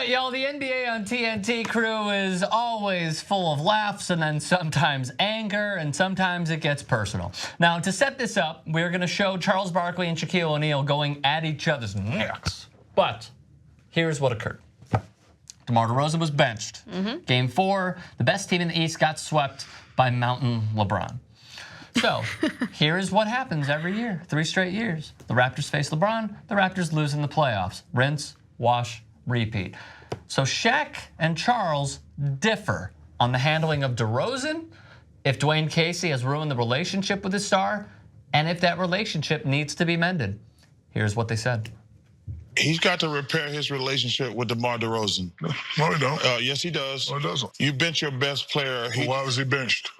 right, y'all, the NBA on TNT crew is always full of laughs and then sometimes anger and sometimes it gets personal. Now, to set this up, we're going to show Charles Barkley and Shaquille O'Neal going at each other's necks. But here's what occurred. DeMar DeRozan was benched. Game 4, the best team in the East got swept by Mountain LeBron. So, here is what happens every year, 3 straight years. The Raptors face LeBron, the Raptors lose in the playoffs. Rinse, wash, repeat. So Shaq and Charles differ on the handling of DeRozan, if Dwayne Casey has ruined the relationship with his star, and if that relationship needs to be mended. Here's what they said. He's got to repair his relationship with DeMar DeRozan. No, he don't. Yes, he does. No, he doesn't. You bench your best player. Well, why was he benched?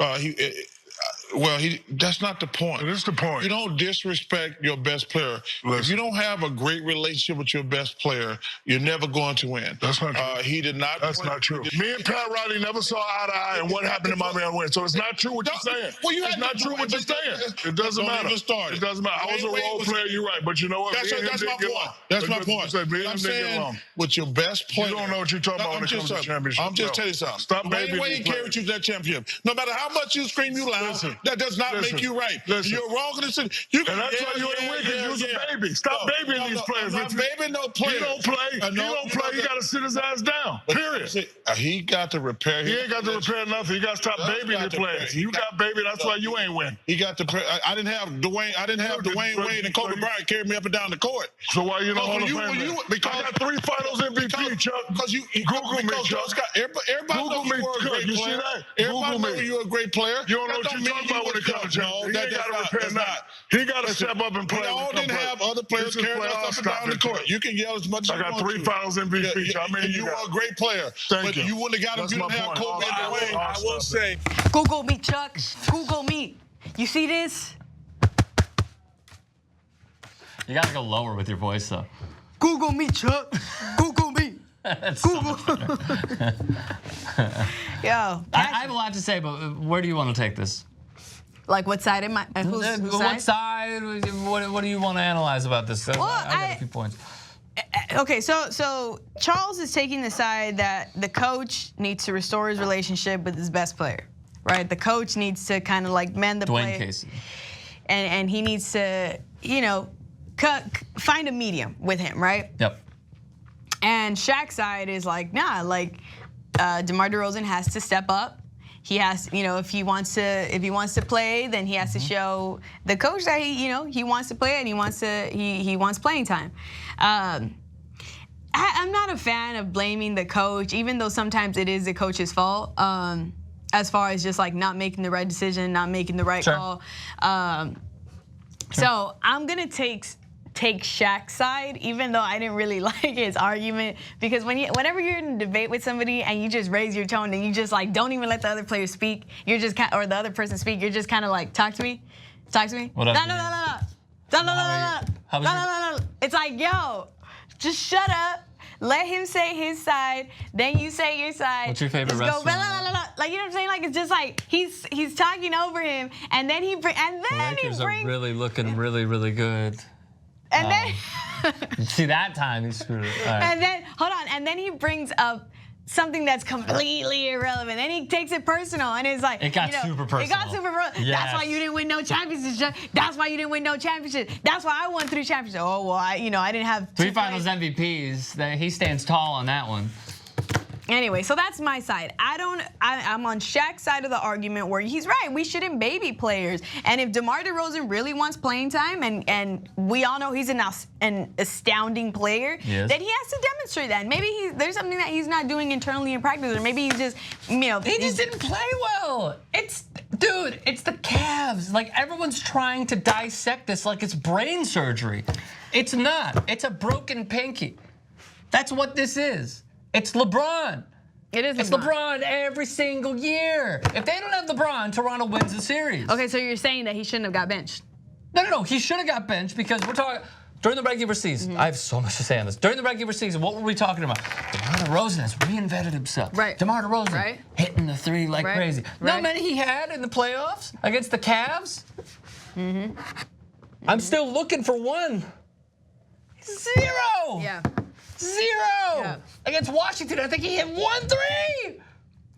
That's not the point. It is the point. You don't disrespect your best player. Listen. If you don't have a great relationship with your best player, you're never going to win. That's not true. He did not. That's not true. Me and Pat Riley never saw eye to eye, and what happened to my man win. So it's not true what you're saying. Well, it's not true what you're saying. It doesn't matter. It doesn't matter. I was a role player. You're right, but you know what? That's my point. That's my point. I'm saying with your best player. You don't know what you're talking about when it comes to championship. I'm just telling you something. Stop babying Wayne carried you to that championship. No matter how much you scream, you loud. That does not make you right. You're wrong in this. And that's why you ain't win, because you was a baby. Stop babying these players. I'm not babying no players. He don't play. He don't play. He got to sit his ass down. Period. He got to repair. He ain't got to repair nothing. He got to stop babying the players. You got baby. That's why you ain't win. He got to. I didn't have Dwayne Wade and Kobe Bryant carry me up and down the court. So why you don't Hall of Fame? Because I got 3 Finals MVP, Chuck. Because you Google me, Chuck. Everybody knows you were a great player. You see that? Everybody knows you're a great player. You don't know what you're talking about when it comes to championship. He ain't got to repair nothing. He got to step up and play. We all didn't have other players carrying us up and down the court. You can yell as much as you want to. I got 3 Finals MVP. I mean, you are a great player. Thank you. But you wouldn't have got him if you didn't have Kobe and Dwayne. I will say. Google me, Chuck. Google me. You see this? You gotta go lower with your voice, though. Google me, Chuck. Google me. Google. Yo, I have a lot to say, but where do you want to take this? Like what side am I? Whose what side? What do you want to analyze about this? Well, I got a few points. Okay, so Charles is taking the side that the coach needs to restore his relationship with his best player, right? The coach needs to kind of like mend the play. Dwayne Casey. And he needs to, find a medium with him, right? Yep. And Shaq's side is like, nah, like DeMar DeRozan has to step up. He has, if he wants to play, then he has to show the coach that he wants to play and he wants playing time. I'm not a fan of blaming the coach, even though sometimes it is the coach's fault. As far as just like not making the right decision, not making the right call. So I'm gonna take Shaq's side, even though I didn't really like his argument, because whenever you're in a debate with somebody and you just raise your tone and you just like don't even let the other player speak, you're just or the other person speak, you're just kind of like talk to me. What up, No. It's like, yo, just shut up. Let him say his side, then you say your side. What's your favorite restaurant? Like, you know what I'm saying? Like, it's just like he's talking over him, and then he brings. Lakers are really looking really good. And then see that time he screwed it. Right. And then and then he brings up something that's completely irrelevant. Then he takes it personal, and it's like it got super personal. It got super personal. Yes. That's why you didn't win no championships. That's why you didn't win no championship. That's why I won 3 championships. Oh well, I didn't have 3 Finals MVPs. He stands tall on that one. Anyway, so that's my side. I'm on Shaq's side of the argument where he's right. We shouldn't baby players. And if DeMar DeRozan really wants playing time, and we all know he's an astounding player, then he has to demonstrate that. And maybe there's something that he's not doing internally in practice, or maybe he's just, He just didn't play well. It's the Cavs. Like, everyone's trying to dissect this like it's brain surgery. It's not. It's a broken pinky. That's what this is. It's LeBron. It is. It's LeBron every single year. If they don't have LeBron, Toronto wins the series. Okay, so you're saying that he shouldn't have got benched? No. He should have got benched because we're talking during the regular season. I have so much to say on this. During the regular season, what were we talking about? DeMar DeRozan has reinvented himself. Right. DeMar DeRozan hitting the 3 like crazy. Not many he had in the playoffs against the Cavs. I'm still looking for one. 0. Yeah. 0. Against Washington, I think he hit 1 3.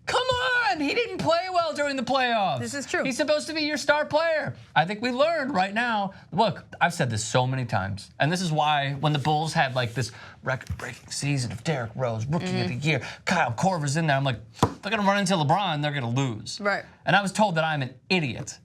Come on, he didn't play well during the playoffs. This is true. He's supposed to be your star player. I think we learned right now. Look, I've said this so many times, and this is why when the Bulls had like this record-breaking season of Derrick Rose, Rookie of the Year, Kyle Korver's in there, I'm like, they're gonna run into LeBron, they're gonna lose. Right. And I was told that I'm an idiot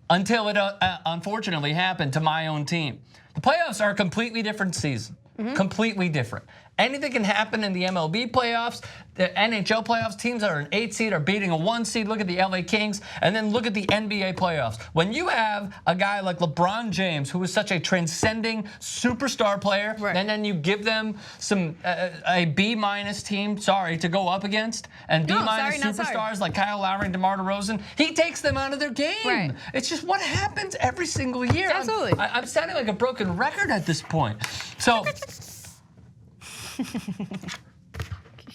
until it unfortunately happened to my own team. The playoffs are a completely different season. Completely different. Anything can happen in the MLB playoffs, the NHL playoffs. Teams that are an 8 seed are beating a 1 seed. Look at the LA Kings, and then look at the NBA playoffs. When you have a guy like LeBron James, who is such a transcending superstar player, and then you give them some a B- team, to go up against, and B- superstars like Kyle Lowry and DeMar DeRozan, he takes them out of their game. Right. It's just what happens every single year. Absolutely. I'm sounding like a broken record at this point. So.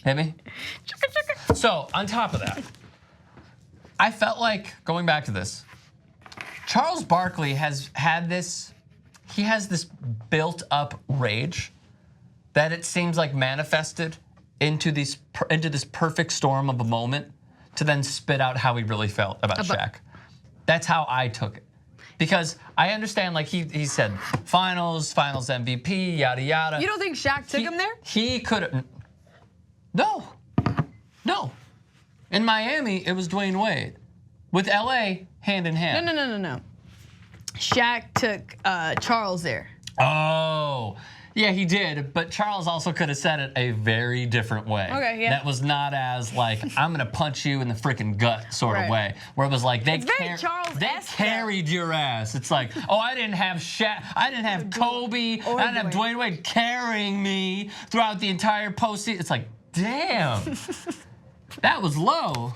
Hit me? So, on top of that, I felt like, going back to this, Charles Barkley has this built-up rage that it seems like manifested into this perfect storm of a moment to then spit out how he really felt about Shaq. That's how I took it. Because I understand, like he said, finals MVP, yada yada. You don't think Shaq took him there? He could have. No. In Miami, it was Dwayne Wade. With LA, hand in hand. No. Shaq took Charles there. Oh. Yeah, he did, but Charles also could have said it a very different way. Okay, yeah. That was not as like, I'm gonna punch you in the freaking gut sort of way. Where it was like, they carried your ass. It's like, oh, I didn't have Shaq, I didn't have Kobe, I didn't have Dwayne Wade carrying me throughout the entire postseason. It's like, damn, that was low.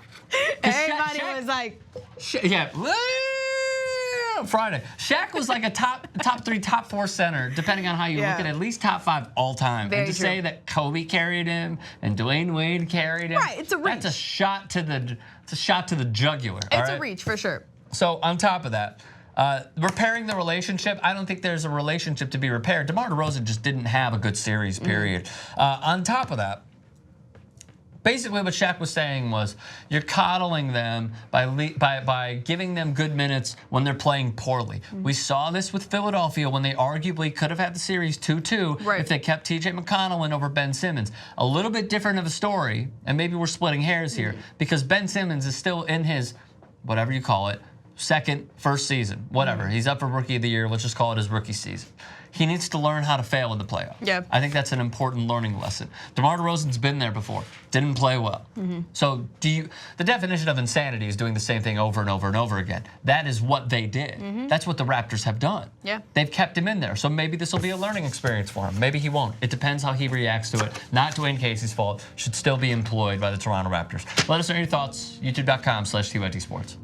Everybody was like, Friday. Shaq was like a top 3, top 4 center, depending on how you look at least top 5 all time. Very and to say that Kobe carried him and Dwayne Wade carried him, it's a reach. That's a shot to the jugular. It's a reach for sure. So on top of that, repairing the relationship, I don't think there's a relationship to be repaired. DeMar DeRozan just didn't have a good series, period. On top of that, basically what Shaq was saying was, you're coddling them by giving them good minutes when they're playing poorly. We saw this with Philadelphia when they arguably could have had the series 2-2 if they kept TJ McConnell in over Ben Simmons. A little bit different of a story, and maybe we're splitting hairs here, because Ben Simmons is still in his, whatever you call it, first season, whatever. He's up for Rookie of the Year. Let's just call it his rookie season. He needs to learn how to fail in the playoffs. Yep. I think that's an important learning lesson. DeMar DeRozan's been there before. Didn't play well. So the definition of insanity is doing the same thing over and over and over again. That is what they did. That's what the Raptors have done. Yeah. They've kept him in there. So maybe this will be a learning experience for him. Maybe he won't. It depends how he reacts to it. Not Dwayne Casey's fault. Should still be employed by the Toronto Raptors. Let us know your thoughts. YouTube.com/TYT Sports.